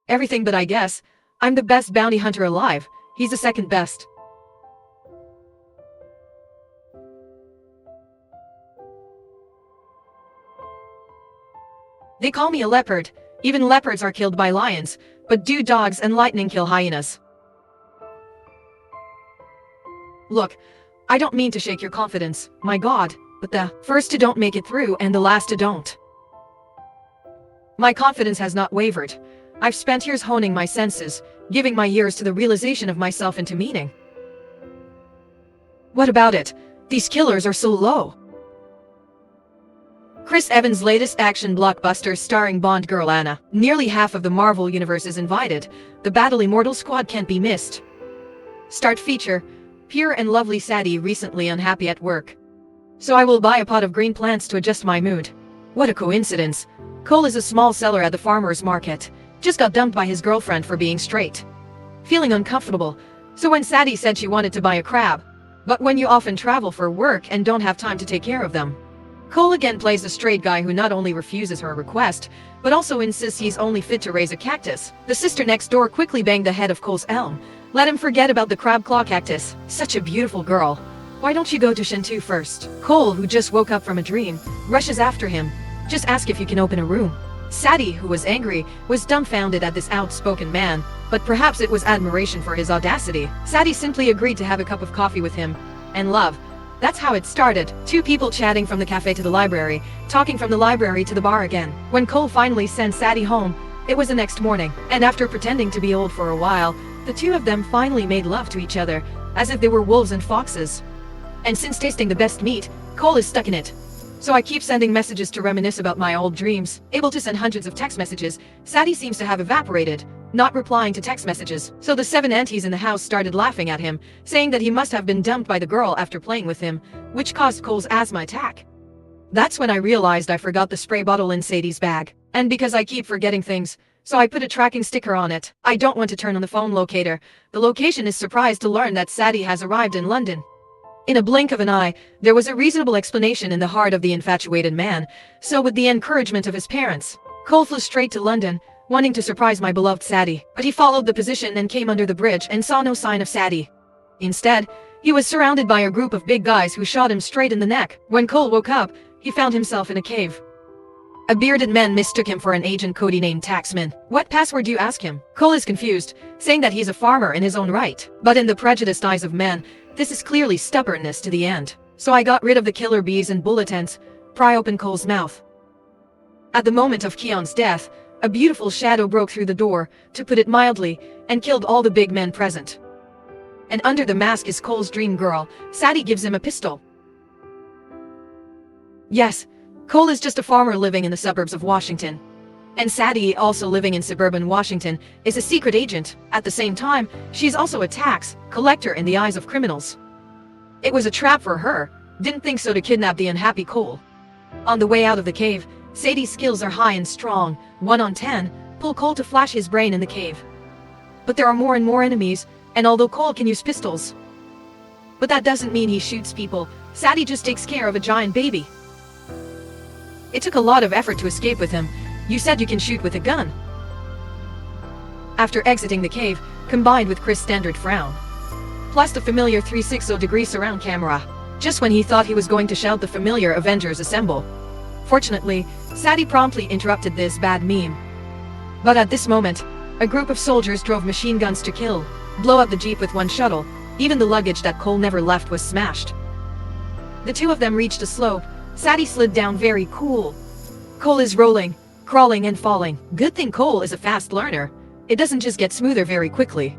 Everything but I guess. I'm the best bounty hunter alive. He's the second best. They call me a leopard. Even leopards are killed by lions, but do dogs and lightning kill hyenas? Look, I don't mean to shake your confidence, my god, but the first to don't make it through and the last to don't. My confidence has not wavered. I've spent years honing my senses, giving my years to the realization of myself and to meaning. What about it? These killers are so low. Chris Evans' latest action blockbuster starring Bond girl Anna. Nearly half of the Marvel universe is invited. The Battle Immortal squad can't be missed. Start feature. Pure and lovely Sadie recently unhappy at work. So I will buy a pot of green plants to adjust my mood. What a coincidence. Cole is a small seller at the farmer's market. Just got dumped by his girlfriend for being straight. Feeling uncomfortable. So when Sadie said she wanted to buy a crab. But when you often travel for work and don't have time to take care of them. Cole again plays the straight guy who not only refuses her request, but also insists he's only fit to raise a cactus. The sister next door quickly banged the head of Cole's elm. Let him forget about the crab claw cactus. Such a beautiful girl. Why don't you go to Shinto first? Cole, who just woke up from a dream, rushes after him. Just ask if you can open a room. Sadie, who was angry, was dumbfounded at this outspoken man, but perhaps it was admiration for his audacity. Sadie simply agreed to have a cup of coffee with him. And love. That's how it started. Two people chatting from the cafe to the library, talking from the library to the bar again. When Cole finally sent Sadie home, it was the next morning, and after pretending to be old for a while, the two of them finally made love to each other, as if they were wolves and foxes. And since tasting the best meat, Cole is stuck in it. So I keep sending messages to reminisce about my old dreams. Able to send hundreds of text messages, Sadie seems to have evaporated, not replying to text messages. So the 7 aunties in the house started laughing at him, saying that he must have been dumped by the girl after playing with him, which caused Cole's asthma attack. That's when I realized I forgot the spray bottle in Sadie's bag. And because I keep forgetting things, so I put a tracking sticker on it. I don't want to turn on the phone locator. The location is surprised to learn that Sadie has arrived in London. In a blink of an eye, there was a reasonable explanation in the heart of the infatuated man, so with the encouragement of his parents, Cole flew straight to London, wanting to surprise my beloved Sadie. But he followed the position and came under the bridge and saw no sign of Sadie. Instead, he was surrounded by a group of big guys who shot him straight in the neck. When Cole woke up, he found himself in a cave. A bearded man mistook him for an agent Cody named Taxman. What password, you ask him? Cole is confused, saying that he's a farmer in his own right. But in the prejudiced eyes of men, this is clearly stubbornness to the end. So I got rid of the killer bees and bulletins, pry open Cole's mouth. At the moment of Keon's death, a beautiful shadow broke through the door, to put it mildly, and killed all the big men present. And under the mask is Cole's dream girl. Sadie gives him a pistol. Yes, Cole is just a farmer living in the suburbs of Washington. And Sadie, also living in suburban Washington, is a secret agent. At the same time, she's also a tax collector in the eyes of criminals. It was a trap for her. Didn't think so to kidnap the unhappy Cole. On the way out of the cave, Sadie's skills are high and strong. 1 on 10, pull Cole to flash his brain in the cave. But there are more and more enemies, and although Cole can use pistols, but that doesn't mean he shoots people. Sadie just takes care of a giant baby. It took a lot of effort to escape with him. You said you can shoot with a gun. After exiting the cave, combined with Chris' standard frown, plus the familiar 360-degree surround camera, just when he thought he was going to shout the familiar Avengers Assemble. Fortunately, Sadie promptly interrupted this bad meme. But at this moment, a group of soldiers drove machine guns to kill, blow up the jeep with one shuttle. Even the luggage that Cole never left was smashed. The two of them reached a slope. Sadie slid down very cool. Cole is rolling, crawling and falling. Good thing Cole is a fast learner. It doesn't just get smoother very quickly.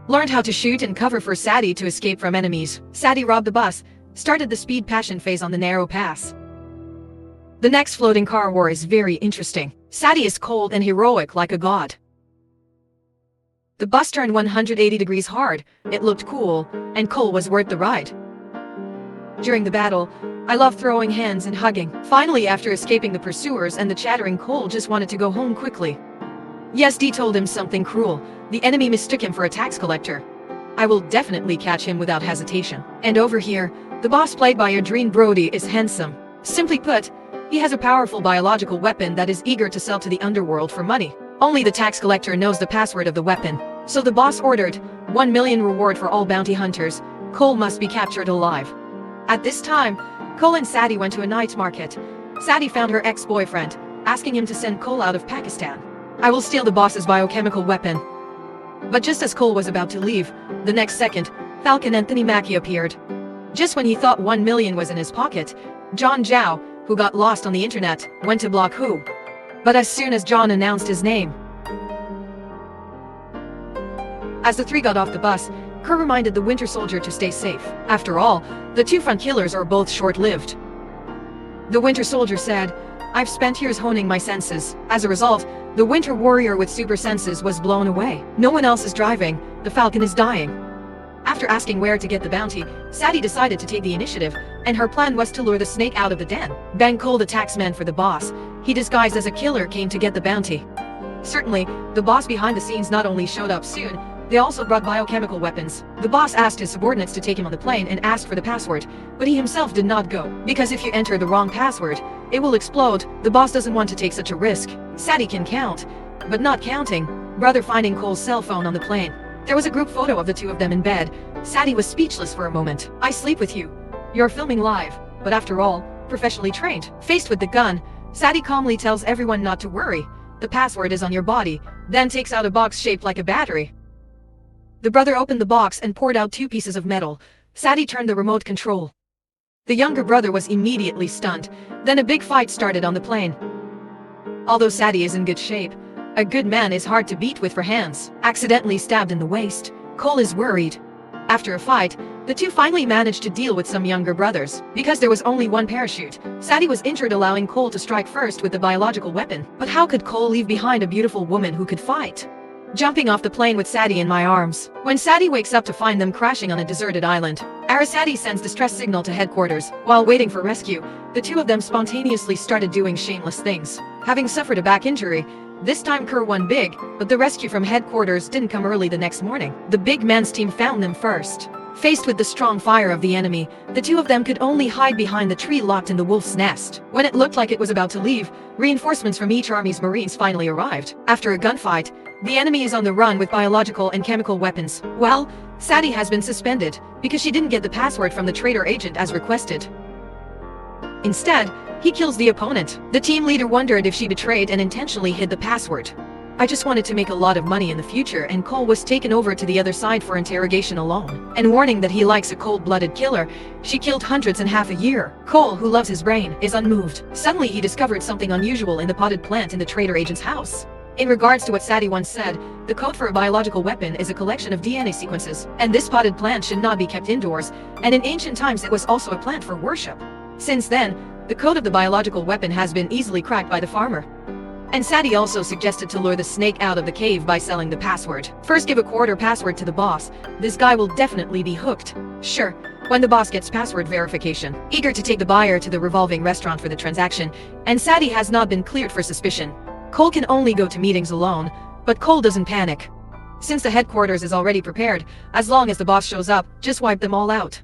Learned how to shoot and cover for Sadie to escape from enemies. Sadie robbed the bus, started the speed passion phase on the narrow pass. The next floating car war is very interesting. Sadie is cold and heroic like a god. The bus turned 180 degrees hard. It looked cool, and Cole was worth the ride. During the battle, I loved throwing hands and hugging. Finally, after escaping the pursuers and the chattering Cole just wanted to go home quickly. Yes, Dee told him something cruel. The enemy mistook him for a tax collector. I will definitely catch him without hesitation. And over here, the boss played by Adrien Brody is handsome. Simply put, he has a powerful biological weapon that is eager to sell to the underworld for money. Only the tax collector knows the password of the weapon. So the boss ordered, 1 million reward for all bounty hunters. Cole must be captured alive. At this time, Cole and Sadie went to a night market. Sadie found her ex-boyfriend, asking him to send Cole out of Pakistan. I will steal the boss's biochemical weapon. But just as Cole was about to leave, the next second, Falcon Anthony Mackie appeared. Just when he thought 1 million was in his pocket, John Zhao, who got lost on the internet, went to block Hu. But as soon as John announced his name, as the three got off the bus, Kerr reminded the Winter Soldier to stay safe. After all, the two front killers are both short-lived. The Winter Soldier said, I've spent years honing my senses. As a result, the Winter Warrior with super senses was blown away. No one else is driving. The Falcon is dying. After asking where to get the bounty, Sadie decided to take the initiative, and her plan was to lure the snake out of the den. Ben Cole, the taxman for the boss, he disguised as a killer, came to get the bounty. Certainly, the boss behind the scenes not only showed up soon, they also brought biochemical weapons. The boss asked his subordinates to take him on the plane and asked for the password, but he himself did not go, because if you enter the wrong password, it will explode. The boss doesn't want to take such a risk. Sadie can count, but not counting, brother finding Cole's cell phone on the plane. There was a group photo of the two of them in bed. Sadie was speechless for a moment. I sleep with you. You're filming live, but after all, professionally trained. Faced with the gun, Sadie calmly tells everyone not to worry. The password is on your body, then takes out a box shaped like a battery. The brother opened the box and poured out 2 pieces of metal. Sadie turned the remote control. The younger brother was immediately stunned. Then a big fight started on the plane. Although Sadie is in good shape, a good man is hard to beat with for hands. Accidentally stabbed in the waist, Cole is worried. After a fight, the two finally managed to deal with some younger brothers. Because there was only one parachute, Sadie was injured, allowing Cole to strike first with the biological weapon. But how could Cole leave behind a beautiful woman who could fight? Jumping off the plane with Sadie in my arms. When Sadie wakes up to find them crashing on a deserted island, Sadie sends distress signal to headquarters. While waiting for rescue, the two of them spontaneously started doing shameless things. Having suffered a back injury, this time Kerr won big, but the rescue from headquarters didn't come early the next morning. The big man's team found them first. Faced with the strong fire of the enemy, the two of them could only hide behind the tree locked in the wolf's nest. When it looked like it was about to leave, reinforcements from each army's marines finally arrived. After a gunfight, the enemy is on the run with biological and chemical weapons. Well, Sadie has been suspended because she didn't get the password from the traitor agent as requested. Instead, he kills the opponent. The team leader wondered if she betrayed and intentionally hid the password. I just wanted to make a lot of money in the future, and Cole was taken over to the other side for interrogation alone. And warning that he likes a cold-blooded killer, she killed hundreds in half a year. Cole, who loves his brain, is unmoved. Suddenly he discovered something unusual in the potted plant in the traitor agent's house. In regards to what Sadie once said, the code for a biological weapon is a collection of DNA sequences, and this potted plant should not be kept indoors, and in ancient times it was also a plant for worship. Since then, the code of the biological weapon has been easily cracked by the farmer. And Sadie also suggested to lure the snake out of the cave by selling the password. First, give a quarter password to the boss. This guy will definitely be hooked. Sure, when the boss gets password verification. Eager to take the buyer to the revolving restaurant for the transaction, and Sadie has not been cleared for suspicion. Cole can only go to meetings alone, but Cole doesn't panic. Since the headquarters is already prepared, as long as the boss shows up, just wipe them all out.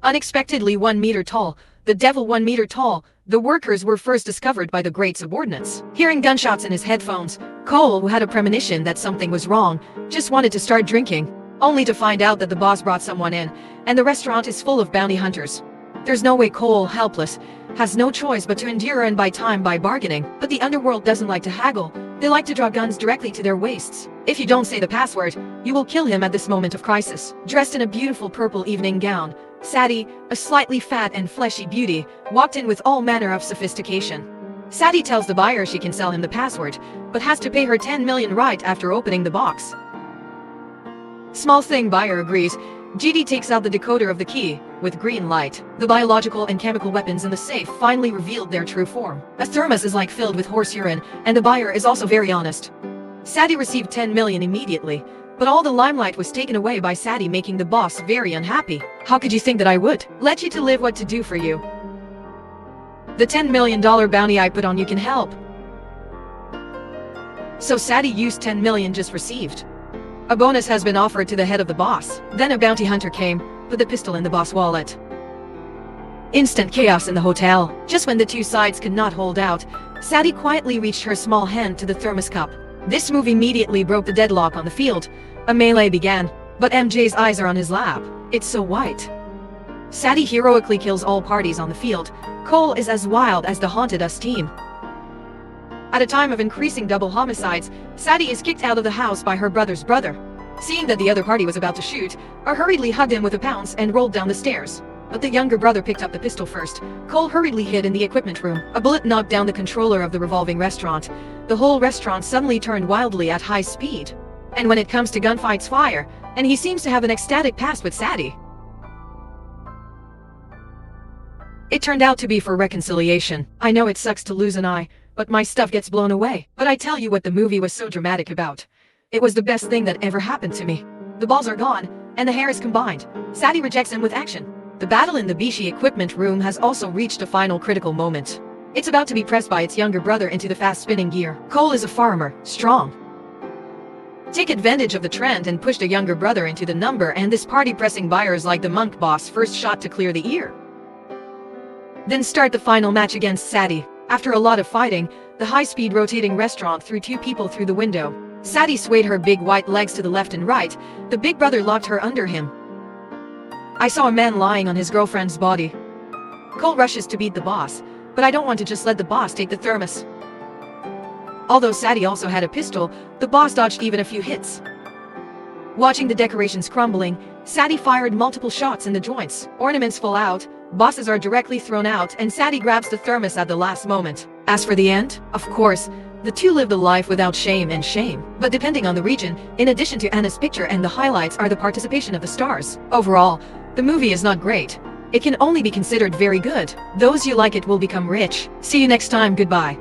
Unexpectedly 1 meter tall, the devil 1 meter tall, the workers were first discovered by the great subordinates. Hearing gunshots in his headphones, Cole, who had a premonition that something was wrong, just wanted to start drinking, only to find out that the boss brought someone in, and the restaurant is full of bounty hunters. There's no way Cole, helpless, has no choice but to endure and buy time by bargaining. But the underworld doesn't like to haggle. They like to draw guns directly to their waists. If you don't say the password, you will kill him at this moment of crisis. Dressed in a beautiful purple evening gown, Sadie, a slightly fat and fleshy beauty, walked in with all manner of sophistication. Sadie tells the buyer she can sell him the password, but has to pay her 10 million right after opening the box. Small thing, buyer agrees. GD takes out the decoder of the key, with green light. The biological and chemical weapons in the safe finally revealed their true form. A thermos is like filled with horse urine, and the buyer is also very honest. Sadie received 10 million immediately, but all the limelight was taken away by Sadie, making the boss very unhappy. How could you think that I would let you to live what to do for you? The $10 million bounty I put on you can help. So Sadie used 10 million just received. A bonus has been offered to the head of the boss. Then a bounty hunter came, put the pistol in the boss' wallet. Instant chaos in the hotel. Just when the two sides could not hold out, Sadie quietly reached her small hand to the thermos cup. This move immediately broke the deadlock on the field. A melee began, but MJ's eyes are on his lap. It's so white. Sadie heroically kills all parties on the field. Cole is as wild as the Haunted Us team. At a time of increasing double homicides, Sadie is kicked out of the house by her brother's brother. Seeing that the other party was about to shoot, I hurriedly hugged him with a pounce and rolled down the stairs. But the younger brother picked up the pistol first. Cole hurriedly hid in the equipment room. A bullet knocked down the controller of the revolving restaurant. The whole restaurant suddenly turned wildly at high speed. And when it comes to gunfights, fire, and he seems to have an ecstatic past with Sadie. It turned out to be for reconciliation. I know it sucks to lose an eye, but my stuff gets blown away. But I tell you what the movie was so dramatic about. It was the best thing that ever happened to me. The balls are gone, and the hair is combined. Sadie rejects him with action. The battle in the Bishi equipment room has also reached a final critical moment. It's about to be pressed by its younger brother into the fast-spinning gear. Cole is a farmer, strong. Take advantage of the trend and push the younger brother into the number, and this party pressing buyers like the monk boss first shot to clear the ear. Then start the final match against Sadie. After a lot of fighting, the high-speed rotating restaurant threw two people through the window. Sadie swayed her big white legs to the left and right. The big brother locked her under him. I saw a man lying on his girlfriend's body. Cole rushes to beat the boss, but I don't want to just let the boss take the thermos. Although Sadie also had a pistol, the boss dodged even a few hits. Watching the decorations crumbling, Sadie fired multiple shots in the joints. Ornaments fall out, bosses are directly thrown out, and Sadie grabs the thermos at the last moment. As for the end, of course, the two lived a life without shame and shame. But depending on the region, in addition to Anna's picture and the highlights are the participation of the stars. Overall, the movie is not great. It can only be considered very good. Those you like it will become rich. See you next time, goodbye.